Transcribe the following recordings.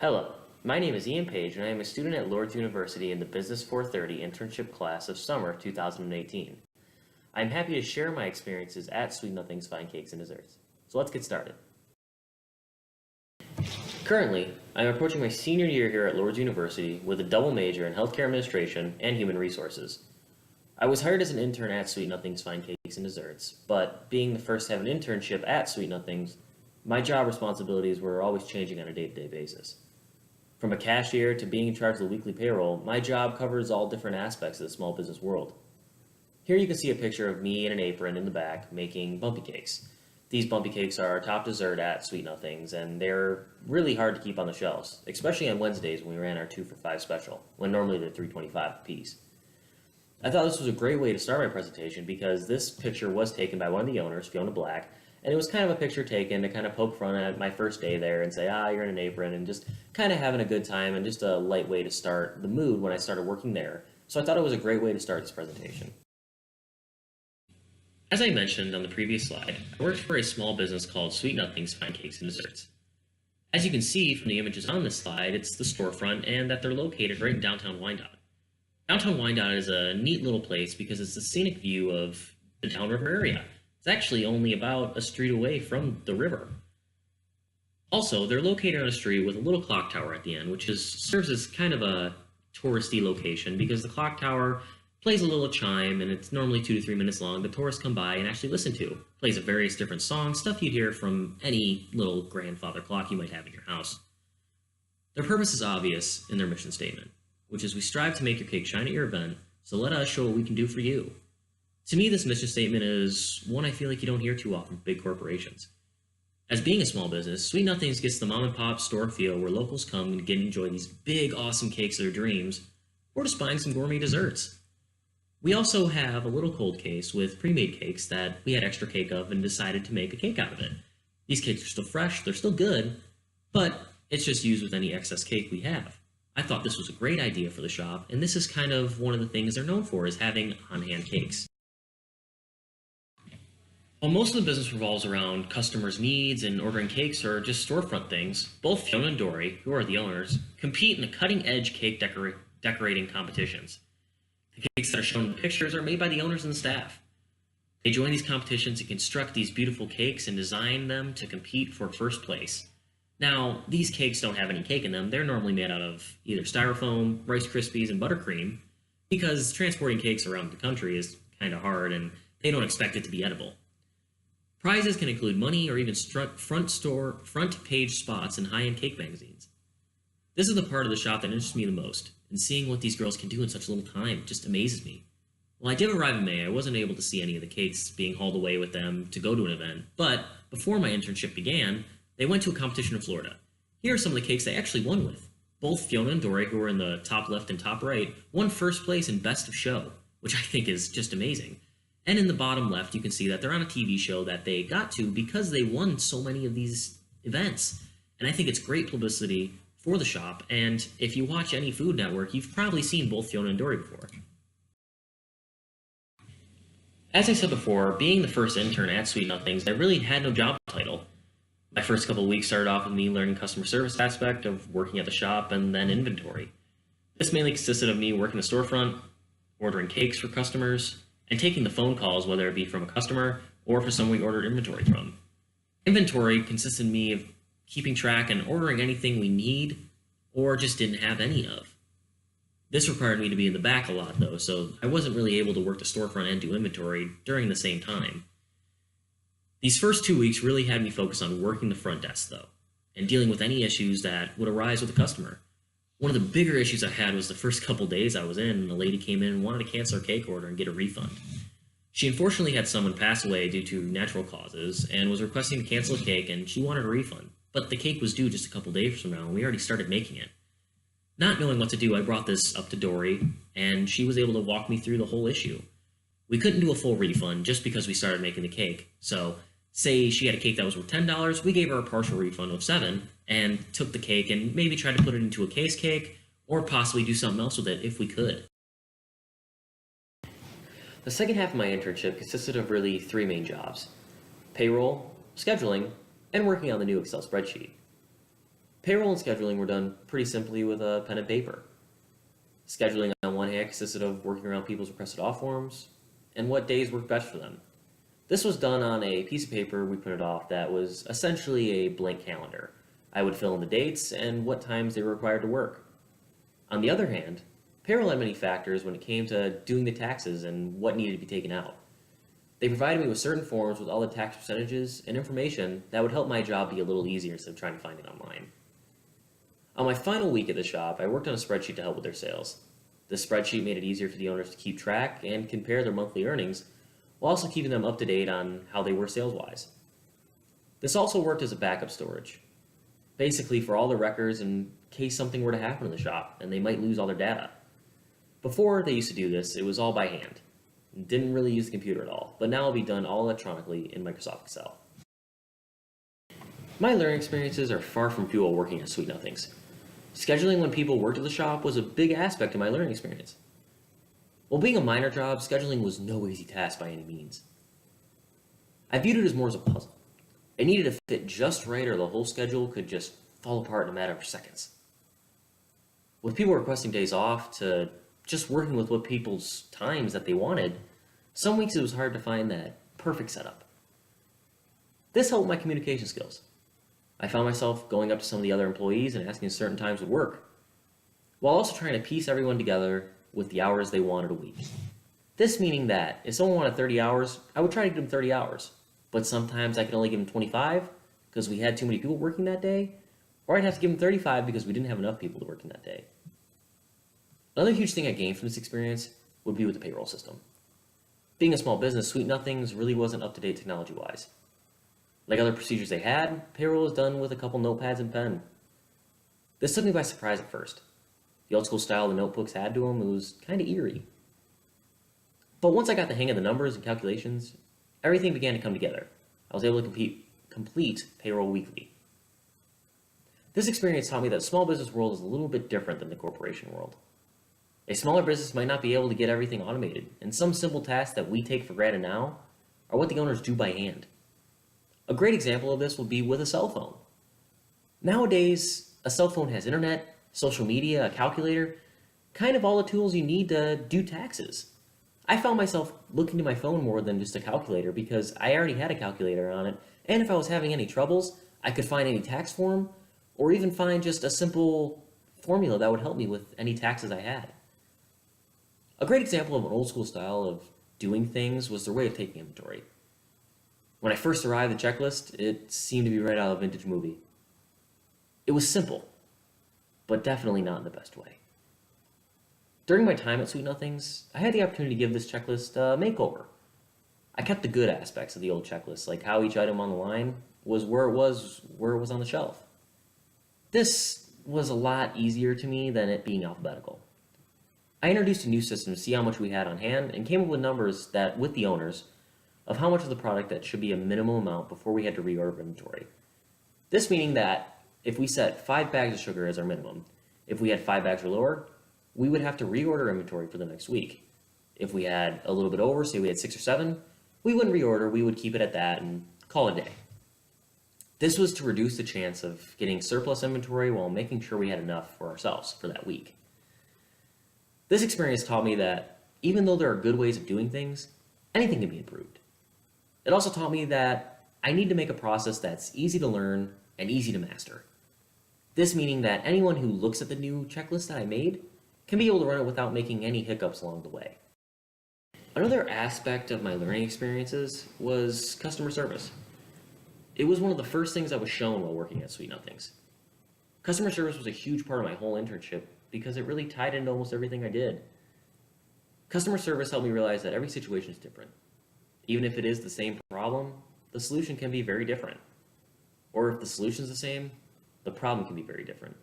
Hello, my name is Ian Paige and I am a student at Lourdes University in the Business 430 internship class of summer 2018. I am happy to share my experiences at Sweet Nothing's Fine Cakes and Desserts. So let's get started. Currently, I am approaching my senior year here at Lourdes University with a double major in healthcare administration and human resources. I was hired as an intern at Sweet Nothing's Fine Cakes and Desserts, but being the first to have an internship at Sweet Nothing's, my job responsibilities were always changing on a day-to-day basis. From a cashier to being in charge of the weekly payroll, my job covers all different aspects of the small business world. Here you can see a picture of me in an apron in the back making bumpy cakes. These bumpy cakes are our top dessert at Sweet Nothings, and they're really hard to keep on the shelves, especially on Wednesdays when we ran our 2 for $5 special, when normally they're $3.25 a piece. I thought this was a great way to start my presentation because this picture was taken by one of the owners, Fiona Black, and it was kind of a picture taken to kind of poke fun at my first day there and say, you're in an apron, and just kind of having a good time and just a light way to start the mood when I started working there. So I thought it was a great way to start this presentation. As I mentioned on the previous slide, I worked for a small business called Sweet Nothing's Fine Cakes and Desserts. As you can see from the images on this slide, it's the storefront and that they're located right in downtown Wyandotte. Downtown Wyandotte is a neat little place because it's a scenic view of the downriver area. It's actually only about a street away from the river. Also, they're located on a street with a little clock tower at the end, which serves as kind of a touristy location because the clock tower plays a little chime and it's normally 2 to 3 minutes long that tourists come by and actually listen to. It plays various different songs, stuff you'd hear from any little grandfather clock you might have in your house. Their purpose is obvious in their mission statement, which is we strive to make your cake shine at your event, so let us show what we can do for you. To me, this mission statement is one I feel like you don't hear too often from big corporations. As being a small business, Sweet Nothings gets the mom and pop store feel where locals come and get to enjoy these big, awesome cakes of their dreams, or just buying some gourmet desserts. We also have a little cold case with pre-made cakes that we had extra cake of and decided to make a cake out of it. These cakes are still fresh, they're still good, but it's just used with any excess cake we have. I thought this was a great idea for the shop, and this is kind of one of the things they're known for, is having on-hand cakes. While most of the business revolves around customers' needs and ordering cakes or just storefront things, both Fiona and Dory, who are the owners, compete in the cutting-edge cake decorating competitions. The cakes that are shown in the pictures are made by the owners and the staff. They join these competitions to construct these beautiful cakes and design them to compete for first place. Now, these cakes don't have any cake in them. They're normally made out of either styrofoam, Rice Krispies, and buttercream, because transporting cakes around the country is kind of hard and they don't expect it to be edible. Prizes can include money or even front page spots in high-end cake magazines. This is the part of the shop that interests me the most, and seeing what these girls can do in such little time just amazes me. While I did arrive in May, I wasn't able to see any of the cakes being hauled away with them to go to an event, but before my internship began, they went to a competition in Florida. Here are some of the cakes they actually won with. Both Fiona and Dory, who are in the top left and top right, won first place in Best of Show, which I think is just amazing. And in the bottom left, you can see that they're on a TV show that they got to because they won so many of these events. And I think it's great publicity for the shop, and if you watch any Food Network, you've probably seen both Fiona and Dory before. As I said before, being the first intern at Sweet Nothings, I really had no job title. My first couple of weeks started off with me learning customer service aspect of working at the shop and then inventory. This mainly consisted of me working the storefront, ordering cakes for customers, and taking the phone calls, whether it be from a customer or for someone we ordered inventory from. Inventory consisted of me of keeping track and ordering anything we need or just didn't have any of. This required me to be in the back a lot though, so I wasn't really able to work the storefront and do inventory during the same time. These first 2 weeks really had me focus on working the front desk though, and dealing with any issues that would arise with the customer. One of the bigger issues I had was the first couple days I was in, and a lady came in and wanted to cancel her cake order and get a refund. She unfortunately had someone pass away due to natural causes and was requesting to cancel a cake, and she wanted a refund. But the cake was due just a couple days from now, and we already started making it. Not knowing what to do, I brought this up to Dory, and she was able to walk me through the whole issue. We couldn't do a full refund just because we started making the cake, so say she had a cake that was worth $10, we gave her a partial refund of $7 and took the cake and maybe tried to put it into a case cake or possibly do something else with it if we could. The second half of my internship consisted of really 3 main jobs: payroll, scheduling, and working on the new Excel spreadsheet. Payroll and scheduling were done pretty simply with a pen and paper. Scheduling on one hand consisted of working around people's requested off forms and what days worked best for them. This was done on a piece of paper we printed off that was essentially a blank calendar. I would fill in the dates and what times they were required to work. On the other hand, payroll had many factors when it came to doing the taxes and what needed to be taken out. They provided me with certain forms with all the tax percentages and information that would help my job be a little easier instead of trying to find it online. On my final week at the shop, I worked on a spreadsheet to help with their sales. This spreadsheet made it easier for the owners to keep track and compare their monthly earnings, while also keeping them up to date on how they were sales-wise. This also worked as a backup storage, basically for all the records in case something were to happen in the shop and they might lose all their data. Before they used to do this, it was all by hand. Didn't really use the computer at all, but now it'll be done all electronically in Microsoft Excel. My learning experiences are far from few while working at Sweet Nothings. Scheduling when people worked at the shop was a big aspect of my learning experience. While being a minor job, scheduling was no easy task by any means. I viewed it as more as a puzzle. It needed to fit just right or the whole schedule could just fall apart in a matter of seconds. With people requesting days off to just working with what people's times that they wanted, some weeks it was hard to find that perfect setup. This helped my communication skills. I found myself going up to some of the other employees and asking certain times would work, while also trying to piece everyone together with the hours they wanted a week. This meaning that if someone wanted 30 hours, I would try to give them 30 hours, but sometimes I could only give them 25 because we had too many people working that day, or I'd have to give them 35 because we didn't have enough people to work in that day. Another huge thing I gained from this experience would be with the payroll system. Being a small business, Sweet Nothings really wasn't up to date technology-wise. Like other procedures they had, payroll was done with a couple notepads and pen. This took me by surprise at first. The old school style the notebooks had to them, it was kind of eerie. But once I got the hang of the numbers and calculations, everything began to come together. I was able to complete payroll weekly. This experience taught me that the small business world is a little bit different than the corporation world. A smaller business might not be able to get everything automated, and some simple tasks that we take for granted now are what the owners do by hand. A great example of this would be with a cell phone. Nowadays, a cell phone has internet, social media, a calculator, kind of all the tools you need to do taxes. I found myself looking to my phone more than just a calculator because I already had a calculator on it, and if I was having any troubles, I could find any tax form, or even find just a simple formula that would help me with any taxes I had. A great example of an old school style of doing things was their way of taking inventory. When I first arrived at the checklist, it seemed to be right out of a vintage movie. It was simple, but definitely not in the best way. During my time at Sweet Nothings, I had the opportunity to give this checklist a makeover. I kept the good aspects of the old checklist, like how each item on the line was where it was on the shelf. This was a lot easier to me than it being alphabetical. I introduced a new system to see how much we had on hand and came up with numbers that, with the owners, of how much of the product that should be a minimum amount before we had to reorder inventory. This meaning that if we set 5 bags of sugar as our minimum, if we had 5 bags or lower, we would have to reorder inventory for the next week. If we had a little bit over, say we had 6 or 7, we wouldn't reorder, we would keep it at that and call it a day. This was to reduce the chance of getting surplus inventory while making sure we had enough for ourselves for that week. This experience taught me that even though there are good ways of doing things, anything can be improved. It also taught me that I need to make a process that's easy to learn and easy to master. This meaning that anyone who looks at the new checklist that I made can be able to run it without making any hiccups along the way. Another aspect of my learning experiences was customer service. It was one of the first things I was shown while working at Sweet Nothings. Customer service was a huge part of my whole internship because it really tied into almost everything I did. Customer service helped me realize that every situation is different. Even if it is the same problem, the solution can be very different. Or if the solution is the same, the problem can be very different.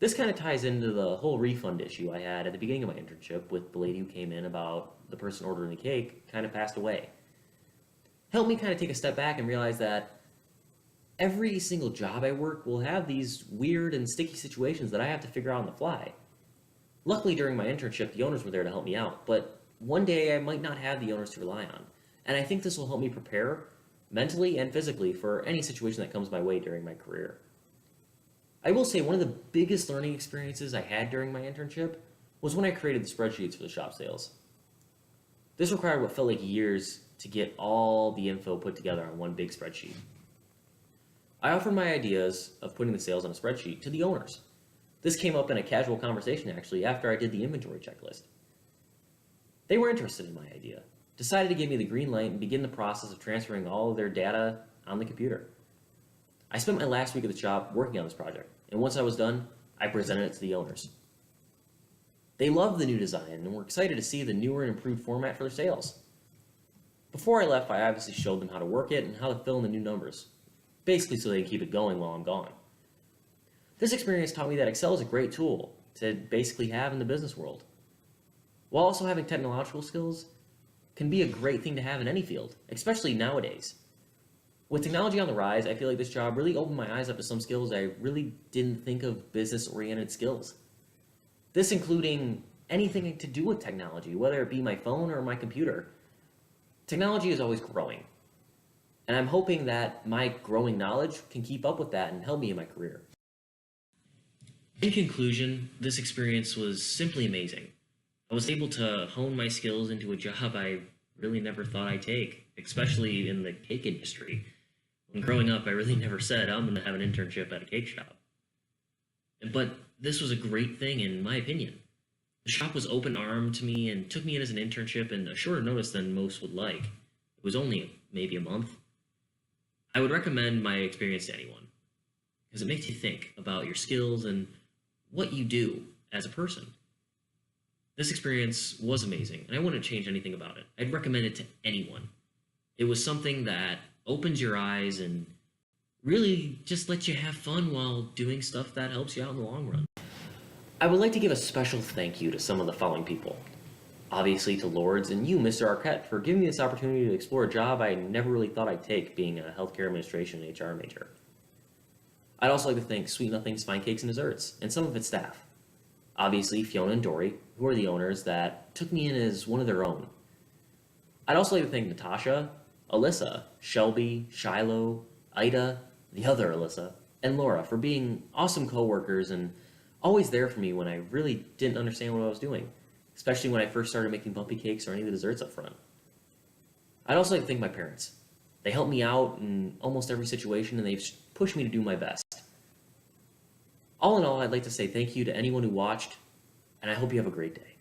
This kind of ties into the whole refund issue I had at the beginning of my internship with the lady who came in about the person ordering the cake kind of passed away. Helped me kind of take a step back and realize that every single job I work will have these weird and sticky situations that I have to figure out on the fly. Luckily, during my internship, the owners were there to help me out, but one day I might not have the owners to rely on, and I think this will help me prepare mentally and physically for any situation that comes my way during my career. I will say one of the biggest learning experiences I had during my internship was when I created the spreadsheets for the shop sales. This required what felt like years to get all the info put together on one big spreadsheet. I offered my ideas of putting the sales on a spreadsheet to the owners. This came up in a casual conversation actually after I did the inventory checklist. They were interested in my idea, decided to give me the green light and begin the process of transferring all of their data on the computer. I spent my last week at the shop working on this project, and once I was done, I presented it to the owners. They loved the new design and were excited to see the newer and improved format for their sales. Before I left, I obviously showed them how to work it and how to fill in the new numbers, basically so they can keep it going while I'm gone. This experience taught me that Excel is a great tool to basically have in the business world, while also having technological skills can be a great thing to have in any field, especially nowadays. With technology on the rise, I feel like this job really opened my eyes up to some skills I really didn't think of business-oriented skills. This including anything to do with technology, whether it be my phone or my computer. Technology is always growing, and I'm hoping that my growing knowledge can keep up with that and help me in my career. In conclusion, this experience was simply amazing. I was able to hone my skills into a job I really never thought I'd take, especially in the cake industry. When growing up, I really never said I'm going to have an internship at a cake shop. But this was a great thing in my opinion. The shop was open-armed to me and took me in as an internship in a shorter notice than most would like. It was only maybe a month. I would recommend my experience to anyone, because it makes you think about your skills and what you do as a person. This experience was amazing, and I wouldn't change anything about it. I'd recommend it to anyone. It was something that opens your eyes and really just lets you have fun while doing stuff that helps you out in the long run. I would like to give a special thank you to some of the following people. Obviously to Lourdes and you, Mr. Arquette, for giving me this opportunity to explore a job I never really thought I'd take, being a healthcare administration and HR major. I'd also like to thank Sweet Nothings Fine Cakes and Desserts and some of its staff. Obviously Fiona and Dory, who are the owners that took me in as one of their own. I'd also like to thank Natasha, Alyssa, Shelby, Shiloh, Ida, the other Alyssa, and Laura for being awesome coworkers and always there for me when I really didn't understand what I was doing, especially when I first started making bumpy cakes or any of the desserts up front. I'd also like to thank my parents. They helped me out in almost every situation and they've pushed me to do my best. All in all, I'd like to say thank you to anyone who watched, and I hope you have a great day.